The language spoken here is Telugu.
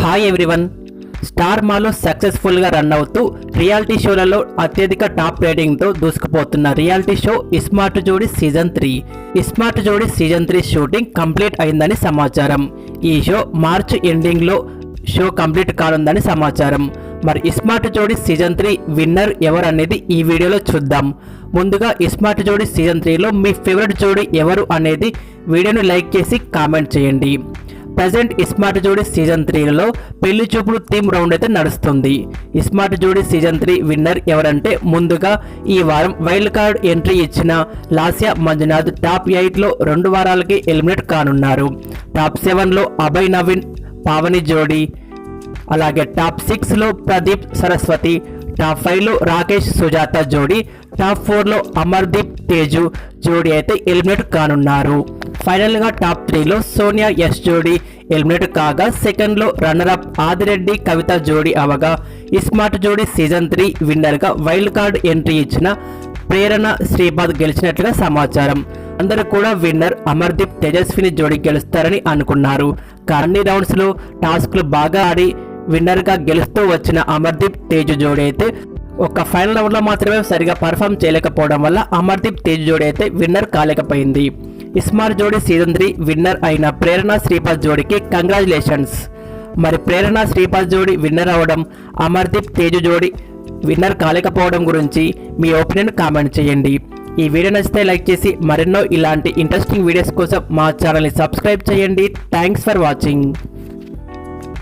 Hi everyone. స్టార్ మాలో సక్సెస్ఫుల్గా రన్ అవుతూ రియాలిటీ షోలలో అత్యధిక టాప్ రేటింగ్తో దూసుకుపోతున్న రియాలిటీ షో ఇస్మార్ట్ జోడి సీజన్ 3. ఇస్మార్ట్ జోడి సీజన్ 3 షూటింగ్ కంప్లీట్ అయిందని సమాచారం. ఈ షో మార్చ్ ఎండింగ్లో షో కంప్లీట్ కానుందని సమాచారం. మరి ఇస్మార్ట్ జోడి సీజన్ 3 విన్నర్ ఎవరు అనేది ఈ వీడియోలో చూద్దాం. ముందుగా ఇస్మార్ట్ జోడి సీజన్ 3లో మీ ఫేవరెట్ జోడి ఎవరు అనేది వీడియోను లైక్ చేసి కామెంట్ చేయండి. ప్రజెంట్ ఇస్మార్ట్ జోడి సీజన్ 3లో పెళ్లి చూపులు థీమ్ రౌండ్ అయితే నడుస్తుంది. ఇస్మార్ట్ జోడి సీజన్ 3 విన్నర్ ఎవరంటే ముందుగా ఈ వారం వైల్డ్ కార్డ్ ఎంట్రీ ఇచ్చిన లాస్యా మంజునాథ్ టాప్ 8లో 2 వారాలకి ఎలిమినేట్ కానున్నారు. టాప్ 7లో అభయ్ నవీన్ పావని జోడి, అలాగే టాప్ 6లో ప్రదీప్ సరస్వతి, టాప్ 5లో రాకేష్ సుజాత జోడి, టాప్ 4లో అమర్దీప్ తేజు జోడి అయితే ఎలిమినేట్ కానున్నారు. ఫైనల్గా టాప్ 3లో సోనియా యశ్ జోడి ఎలిమినేట్ కాగా సెకండ్లో రన్నరప్ ఆదిరెడ్డి కవిత జోడి అవగా ఇస్మార్ట్ జోడి సీజన్ 3 విన్నర్గా వైల్డ్ కార్డ్ ఎంట్రీ ఇచ్చిన ప్రేరణ శ్రీపాద్ గెలిచినట్లుగా సమాచారం. అందరూ కూడా విన్నర్ అమర్దీప్ తేజస్విని జోడి గెలుస్తారని అనుకున్నారు. కానీ రౌండ్స్లో టాస్క్లు బాగా ఆడి విన్నర్గా గెలుస్తూ వచ్చిన అమర్దీప్ తేజు జోడి అయితే ఒక ఫైనల్ రౌండ్లో మాత్రమే సరిగా పర్ఫామ్ చేయలేకపోవడం వల్ల అమర్దీప్ తేజు జోడి అయితే విన్నర్ కాలేకపోయింది. ఇస్మార్ట్ జోడి సీజన్ 3 విన్నర్ అయిన ప్రేరణ శ్రీపాద్ జోడికి కంగ్రాచులేషన్స్. మరి ప్రేరణ శ్రీపాద్ జోడి విన్నర్ అవడం, అమర్దీప్ తేజు జోడి విన్నర్ కాలేకపోవడం గురించి మీ ఒపీనియన్ కామెంట్ చేయండి. ఈ వీడియో నచ్చితే లైక్ చేసి మరెన్నో ఇలాంటి ఇంట్రెస్టింగ్ వీడియోస్ కోసం మా ఛానల్ని సబ్స్క్రైబ్ చేయండి. Thanks for watching.